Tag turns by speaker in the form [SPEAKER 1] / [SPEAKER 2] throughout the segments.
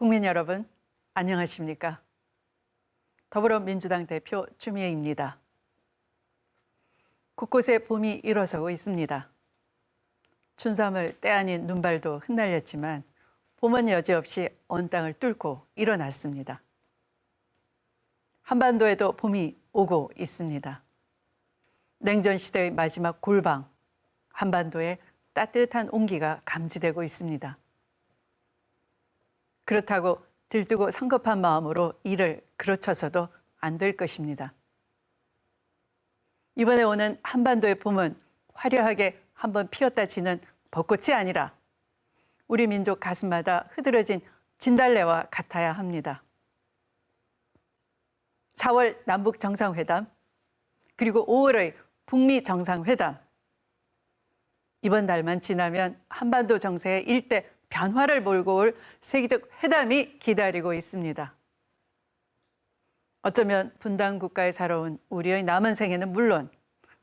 [SPEAKER 1] 국민 여러분, 안녕하십니까? 더불어민주당 대표 추미애입니다. 곳곳에 봄이 일어서고 있습니다. 춘삼을 때 아닌 눈발도 흩날렸지만 봄은 여지없이 온 땅을 뚫고 일어났습니다. 한반도에도 봄이 오고 있습니다. 냉전 시대의 마지막 골방, 한반도에 따뜻한 온기가 감지되고 있습니다. 그렇다고 들뜨고 성급한 마음으로 일을 그르쳐서도 안 될 것입니다. 이번에 오는 한반도의 봄은 화려하게 한번 피었다 지는 벚꽃이 아니라 우리 민족 가슴마다 흐드러진 진달래와 같아야 합니다. 4월 남북 정상회담, 그리고 5월의 북미 정상회담. 이번 달만 지나면 한반도 정세의 일대 변화를 몰고 올 세계적 회담이 기다리고 있습니다. 어쩌면 분단 국가에 살아온 우리의 남은 생애는 물론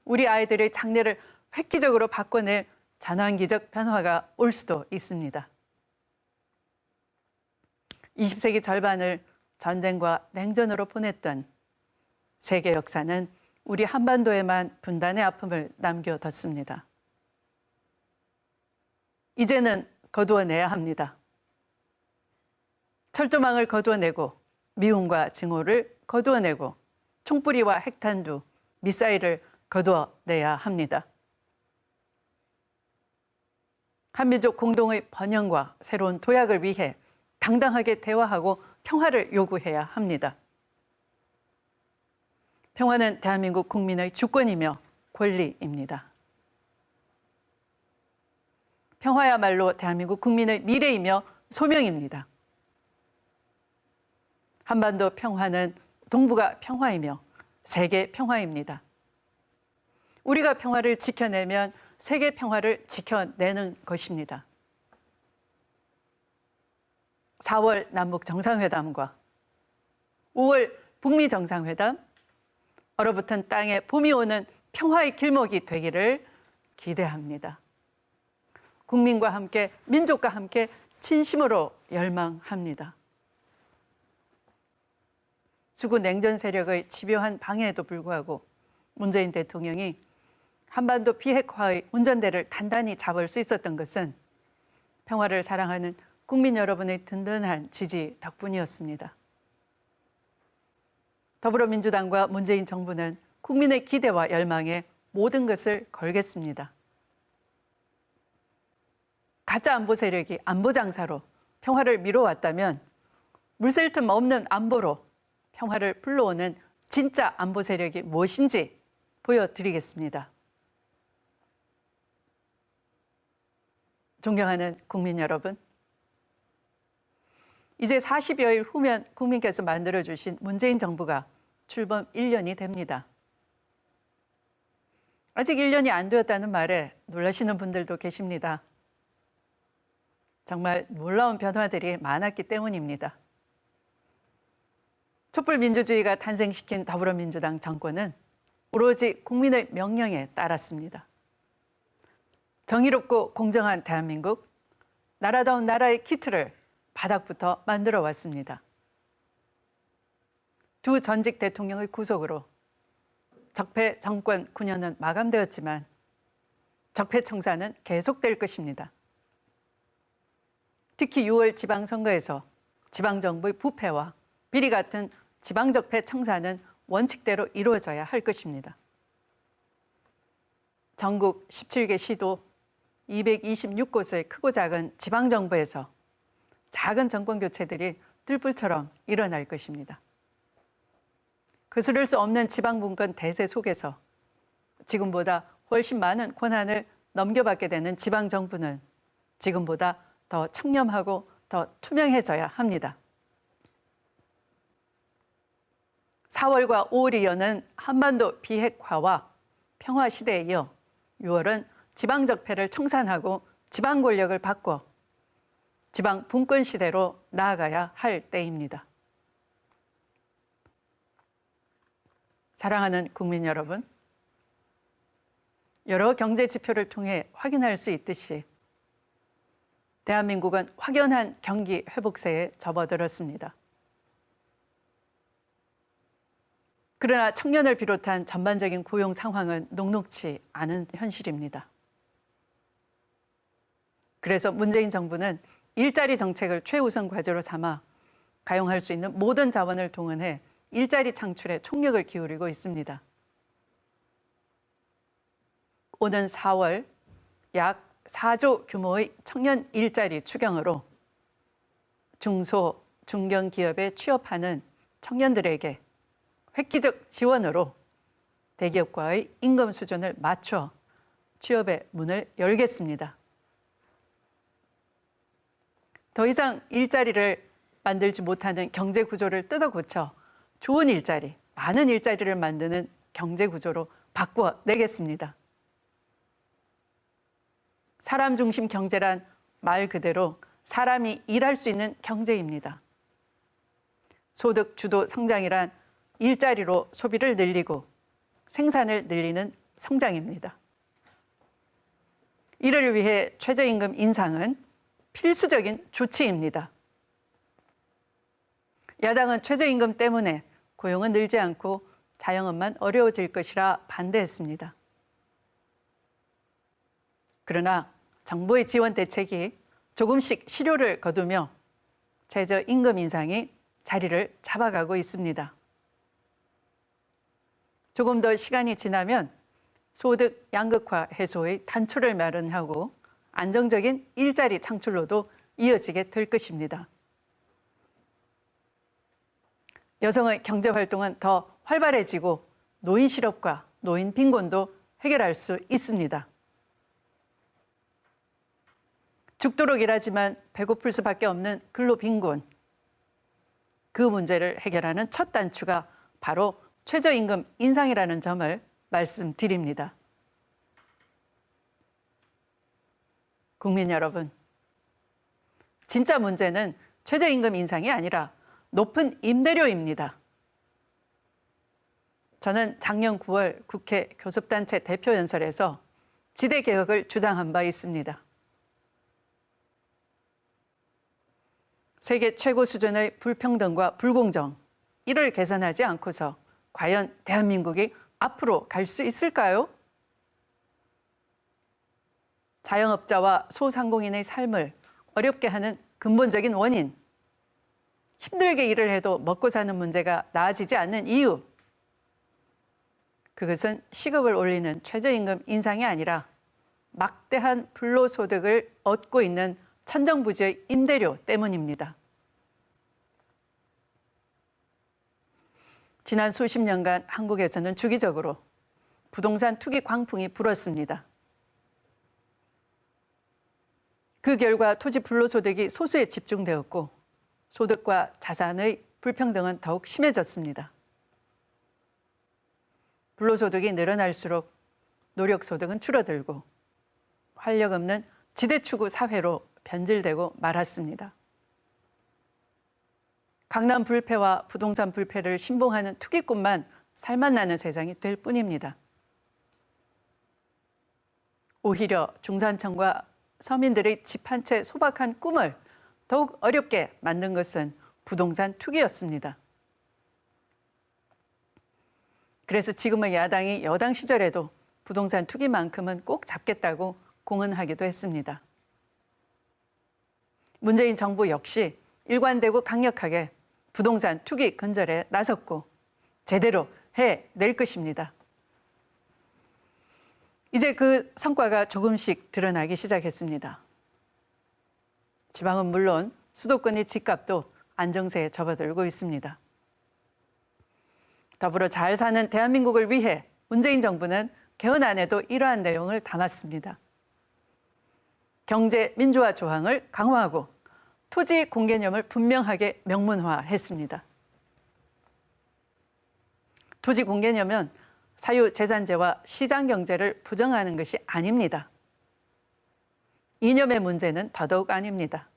[SPEAKER 1] 우리 아이들의 장래를 획기적으로 바꿔낼 전환기적 변화가 올 수도 있습니다. 20세기 절반을 전쟁과 냉전으로 보냈던 세계 역사는 우리 한반도에만 분단의 아픔을 남겨뒀습니다. 이제는 거두어내야 합니다. 철조망을 거두어내고 미움과 증오를 거두어내고 총뿌리와 핵탄두, 미사일을 거두어내야 합니다. 한민족 공동의 번영과 새로운 도약을 위해 당당하게 대화하고 평화를 요구해야 합니다. 평화는 대한민국 국민의 주권이며 권리입니다. 평화야말로 대한민국 국민의 미래이며 소명입니다. 한반도 평화는 동북아 평화이며 세계 평화입니다. 우리가 평화를 지켜내면 세계 평화를 지켜내는 것입니다. 4월 남북 정상회담과 5월 북미 정상회담, 얼어붙은 땅에 봄이 오는 평화의 길목이 되기를 기대합니다. 국민과 함께, 민족과 함께 진심으로 열망합니다. 수구 냉전 세력의 집요한 방해에도 불구하고 문재인 대통령이 한반도 비핵화의 운전대를 단단히 잡을 수 있었던 것은 평화를 사랑하는 국민 여러분의 든든한 지지 덕분이었습니다. 더불어민주당과 문재인 정부는 국민의 기대와 열망에 모든 것을 걸겠습니다. 가짜 안보 세력이 안보 장사로 평화를 미뤄왔다면 물샐 틈 없는 안보로 평화를 불러오는 진짜 안보 세력이 무엇인지 보여드리겠습니다. 존경하는 국민 여러분, 이제 40여일 후면 국민께서 만들어주신 문재인 정부가 출범 1년이 됩니다. 아직 1년이 안 되었다는 말에 놀라시는 분들도 계십니다. 정말 놀라운 변화들이 많았기 때문입니다. 촛불민주주의가 탄생시킨 더불어민주당 정권은 오로지 국민의 명령에 따랐습니다. 정의롭고 공정한 대한민국, 나라다운 나라의 키트를 바닥부터 만들어 왔습니다. 두 전직 대통령의 구속으로 적폐 정권 9년은 마감되었지만 적폐청산은 계속될 것입니다. 특히 6월 지방선거에서 지방정부의 부패와 비리 같은 지방적폐 청산은 원칙대로 이루어져야 할 것입니다. 전국 17개 시도 226곳의 크고 작은 지방정부에서 작은 정권교체들이 뜰불처럼 일어날 것입니다. 거스를 수 없는 지방분권 대세 속에서 지금보다 훨씬 많은 권한을 넘겨받게 되는 지방정부는 지금보다 더 청렴하고 더 투명해져야 합니다. 4월과 5월이 여는 한반도 비핵화와 평화 시대에 이어 6월은 지방적폐를 청산하고 지방 권력을 바꿔 지방 분권 시대로 나아가야 할 때입니다. 사랑하는 국민 여러분, 여러 경제 지표를 통해 확인할 수 있듯이 대한민국은 확연한 경기 회복세에 접어들었습니다. 그러나 청년을 비롯한 전반적인 고용 상황은 녹록치 않은 현실입니다. 그래서 문재인 정부는 일자리 정책을 최우선 과제로 삼아 가용할 수 있는 모든 자원을 동원해 일자리 창출에 총력을 기울이고 있습니다. 오는 4월 약 4조 규모의 청년 일자리 추경으로 중소, 중견기업에 취업하는 청년들에게 획기적 지원으로 대기업과의 임금 수준을 맞춰 취업의 문을 열겠습니다. 더 이상 일자리를 만들지 못하는 경제 구조를 뜯어 고쳐 좋은 일자리, 많은 일자리를 만드는 경제 구조로 바꿔내겠습니다. 사람 중심 경제란 말 그대로 사람이 일할 수 있는 경제입니다. 소득 주도 성장이란 일자리로 소비를 늘리고 생산을 늘리는 성장입니다. 이를 위해 최저임금 인상은 필수적인 조치입니다. 야당은 최저임금 때문에 고용은 늘지 않고 자영업만 어려워질 것이라 반대했습니다. 그러나 정부의 지원 대책이 조금씩 실효를 거두며 최저임금 인상이 자리를 잡아가고 있습니다. 조금 더 시간이 지나면 소득 양극화 해소의 단초를 마련하고 안정적인 일자리 창출로도 이어지게 될 것입니다. 여성의 경제활동은 더 활발해지고 노인 실업과 노인 빈곤도 해결할 수 있습니다. 죽도록 일하지만 배고플 수밖에 없는 근로빈곤. 그 문제를 해결하는 첫 단추가 바로 최저임금 인상이라는 점을 말씀드립니다. 국민 여러분, 진짜 문제는 최저임금 인상이 아니라 높은 임대료입니다. 저는 작년 9월 국회 교섭단체 대표연설에서 지대개혁을 주장한 바 있습니다. 세계 최고 수준의 불평등과 불공정, 이를 개선하지 않고서 과연 대한민국이 앞으로 갈 수 있을까요? 자영업자와 소상공인의 삶을 어렵게 하는 근본적인 원인, 힘들게 일을 해도 먹고 사는 문제가 나아지지 않는 이유, 그것은 시급을 올리는 최저임금 인상이 아니라 막대한 불로소득을 얻고 있는 천정부지의 임대료 때문입니다. 지난 수십 년간 한국에서는 주기적으로 부동산 투기 광풍이 불었습니다. 그 결과 토지 불로소득이 소수에 집중되었고 소득과 자산의 불평등은 더욱 심해졌습니다. 불로소득이 늘어날수록 노력소득은 줄어들고 활력 없는 지대추구 사회로 변질되고 말았습니다. 강남 불패와 부동산 불패를 신봉하는 투기꾼만 살맛나는 세상이 될 뿐입니다. 오히려 중산층과 서민들의 집 한 채 소박한 꿈을 더욱 어렵게 만든 것은 부동산 투기였습니다. 그래서 지금의 야당이 여당 시절에도 부동산 투기만큼은 꼭 잡겠다고 공언하기도 했습니다. 문재인 정부 역시 일관되고 강력하게 부동산 투기 근절에 나섰고 제대로 해낼 것입니다. 이제 그 성과가 조금씩 드러나기 시작했습니다. 지방은 물론 수도권의 집값도 안정세에 접어들고 있습니다. 더불어 잘 사는 대한민국을 위해 문재인 정부는 개헌안에도 이러한 내용을 담았습니다. 경제 민주화 조항을 강화하고 토지 공개념을 분명하게 명문화했습니다. 토지 공개념은 사유재산제와 시장경제를 부정하는 것이 아닙니다. 이념의 문제는 더더욱 아닙니다.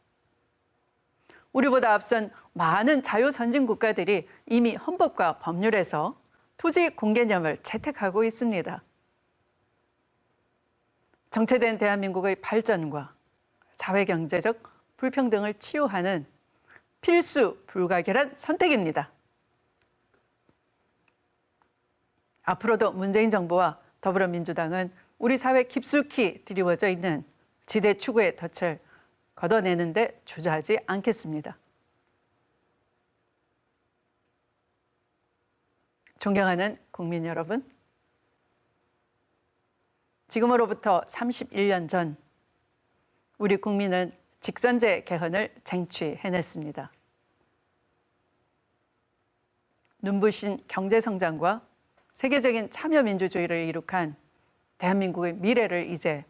[SPEAKER 1] 우리보다 앞선 많은 자유선진 국가들이 이미 헌법과 법률에서 토지 공개념을 채택하고 있습니다. 정체된 대한민국의 발전과 사회경제적 불평등을 치유하는 필수 불가결한 선택입니다. 앞으로도 문재인 정부와 더불어민주당은 우리 사회에 깊숙이 드리워져 있는 지대 추구의 덫을 걷어내는 데 주저하지 않겠습니다. 존경하는 국민 여러분, 지금으로부터 31년 전 우리 국민은 직선제 개헌을 쟁취해냈습니다. 눈부신 경제성장과 세계적인 참여민주주의를 이룩한 대한민국의 미래를 이제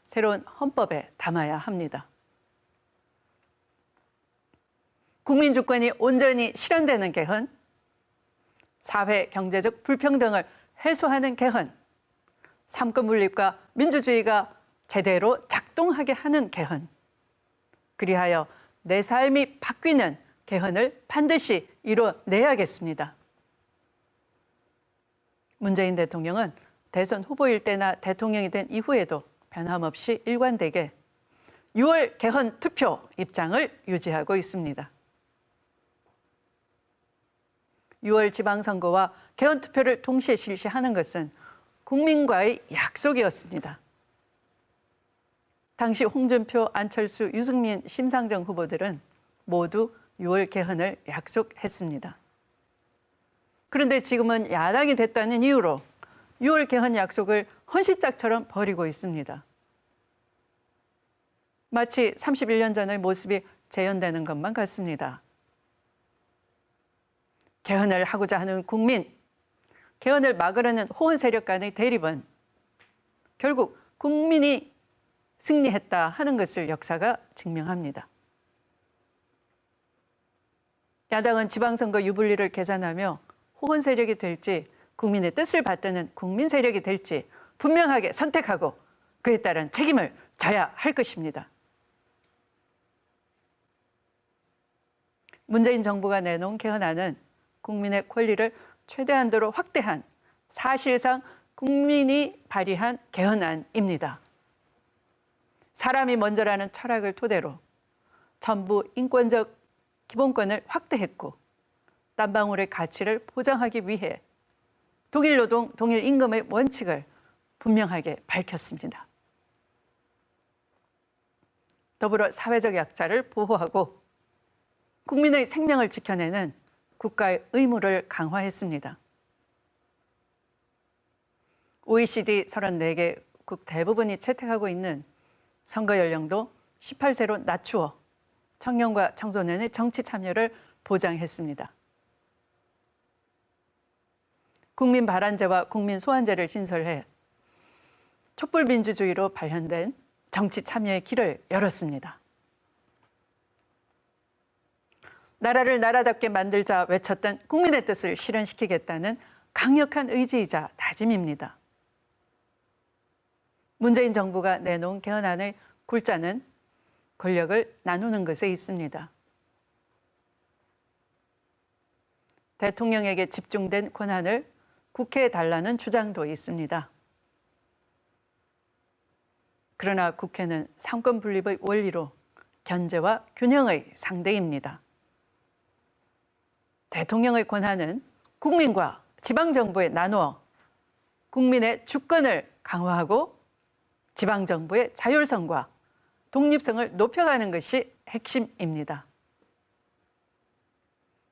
[SPEAKER 1] 새로운 헌법에 담아야 합니다. 국민주권이 온전히 실현되는 개헌, 사회 경제적 불평등을 해소하는 개헌, 삼권 분립과 민주주의가 제대로 작동하게 하는 개헌, 그리하여 내 삶이 바뀌는 개헌을 반드시 이뤄내야겠습니다. 문재인 대통령은 대선 후보일 때나 대통령이 된 이후에도 변함없이 일관되게 6월 개헌 투표 입장을 유지하고 있습니다. 6월 지방선거와 개헌 투표를 동시에 실시하는 것은 국민과의 약속이었습니다. 당시 홍준표, 안철수, 유승민, 심상정 후보들은 모두 6월 개헌을 약속했습니다. 그런데 지금은 야당이 됐다는 이유로 6월 개헌 약속을 헌시짝처럼 버리고 있습니다. 마치 31년 전의 모습이 재현되는 것만 같습니다. 개헌을 하고자 하는 국민, 개헌을 막으려는 호원 세력 간의 대립은 결국 국민이 승리했다 하는 것을 역사가 증명합니다. 야당은 지방선거 유불리를 계산하며 호원 세력이 될지 국민의 뜻을 받드는 국민 세력이 될지 분명하게 선택하고 그에 따른 책임을 져야 할 것입니다. 문재인 정부가 내놓은 개헌안은 국민의 권리를 최대한도로 확대한 사실상 국민이 발의한 개헌안입니다. 사람이 먼저라는 철학을 토대로 전부 인권적 기본권을 확대했고 땀 방울의 가치를 보장하기 위해 동일 노동, 동일 임금의 원칙을 분명하게 밝혔습니다. 더불어 사회적 약자를 보호하고 국민의 생명을 지켜내는 국가의 의무를 강화했습니다. OECD 34개국 대부분이 채택하고 있는 선거 연령도 18세로 낮추어 청년과 청소년의 정치 참여를 보장했습니다. 국민 발안제와 국민 소환제를 신설해 촛불 민주주의로 발현된 정치 참여의 길을 열었습니다. 나라를 나라답게 만들자 외쳤던 국민의 뜻을 실현시키겠다는 강력한 의지이자 다짐입니다. 문재인 정부가 내놓은 개헌안의 골자는 권력을 나누는 것에 있습니다. 대통령에게 집중된 권한을 국회에 달라는 주장도 있습니다. 그러나 국회는 삼권 분립의 원리로 견제와 균형의 상대입니다. 대통령의 권한은 국민과 지방정부에 나누어 국민의 주권을 강화하고 지방정부의 자율성과 독립성을 높여가는 것이 핵심입니다.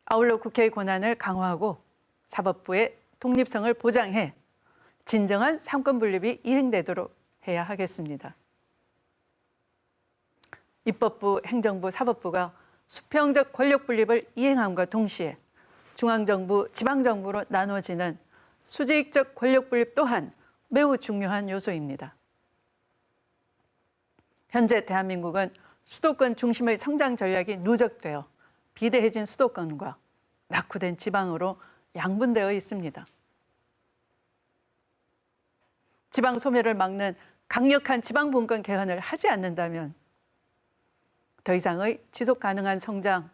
[SPEAKER 1] 아울러 국회의 권한을 강화하고 사법부의 독립성을 보장해 진정한 삼권 분립이 이행되도록 해야 하겠습니다. 입법부, 행정부, 사법부가 수평적 권력 분립을 이행함과 동시에 중앙정부, 지방정부로 나눠지는 수직적 권력 분립 또한 매우 중요한 요소입니다. 현재 대한민국은 수도권 중심의 성장 전략이 누적되어 비대해진 수도권과 낙후된 지방으로 양분되어 있습니다. 지방 소멸을 막는 강력한 지방 분권 개헌을 하지 않는다면 더 이상의 지속 가능한 성장,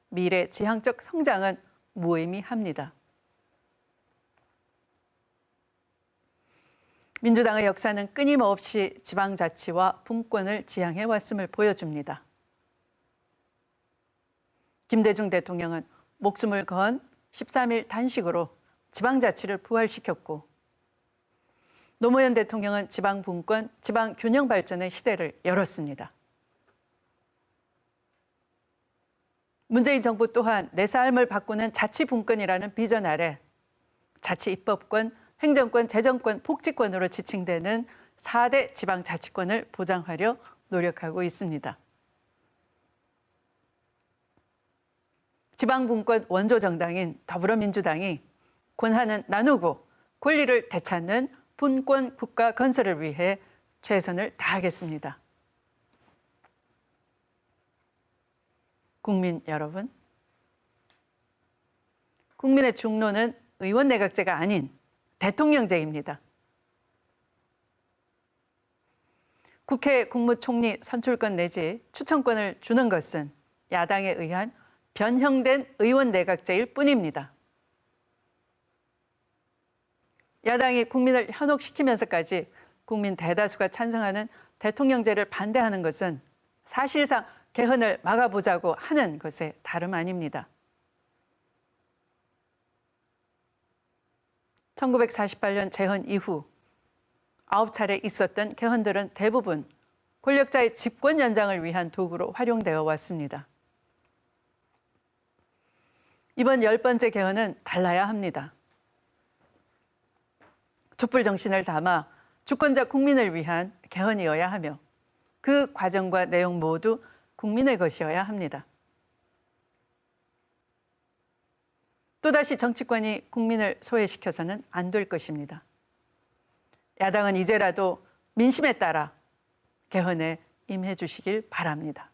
[SPEAKER 1] 미래 지향적 성장은 무의미합니다. 민주당의 역사는 끊임없이 지방자치와 분권을 지향해 왔음을 보여줍니다. 김대중 대통령은 목숨을 건 13일 단식으로 지방자치를 부활시켰고, 노무현 대통령은 지방분권, 지방균형 발전의 시대를 열었습니다. 문재인 정부 또한 내 삶을 바꾸는 자치분권이라는 비전 아래 자치 입법권, 행정권, 재정권, 복지권으로 지칭되는 4대 지방자치권을 보장하려 노력하고 있습니다. 지방분권 원조 정당인 더불어민주당이 권한은 나누고 권리를 되찾는 분권 국가 건설을 위해 최선을 다하겠습니다. 국민 여러분, 국민의 중로는 의원 내각제가 아닌 대통령제입니다. 국회 국무총리 선출권 내지 추천권을 주는 것은 야당에 의한 변형된 의원 내각제일 뿐입니다. 야당이 국민을 현혹시키면서까지 국민 대다수가 찬성하는 대통령제를 반대하는 것은 사실상 개헌을 막아보자고 하는 것에 다름 아닙니다. 1948년 재헌 이후 9차례 있었던 개헌들은 대부분 권력자의 집권 연장을 위한 도구로 활용되어 왔습니다. 이번 10번째 개헌은 달라야 합니다. 촛불 정신을 담아 주권자 국민을 위한 개헌이어야 하며 그 과정과 내용 모두 국민의 것이어야 합니다. 또다시 정치권이 국민을 소외시켜서는 안 될 것입니다. 야당은 이제라도 민심에 따라 개헌에 임해 주시길 바랍니다.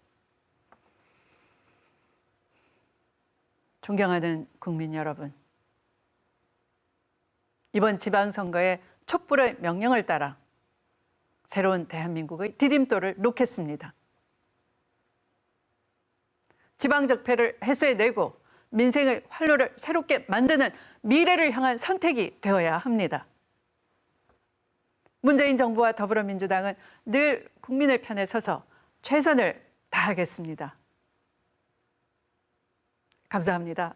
[SPEAKER 1] 존경하는 국민 여러분, 이번 지방선거의 촛불의 명령을 따라 새로운 대한민국의 디딤돌을 놓겠습니다. 지방적폐를 해소해내고 민생의 활로를 새롭게 만드는 미래를 향한 선택이 되어야 합니다. 문재인 정부와 더불어민주당은 늘 국민의 편에 서서 최선을 다하겠습니다. 감사합니다.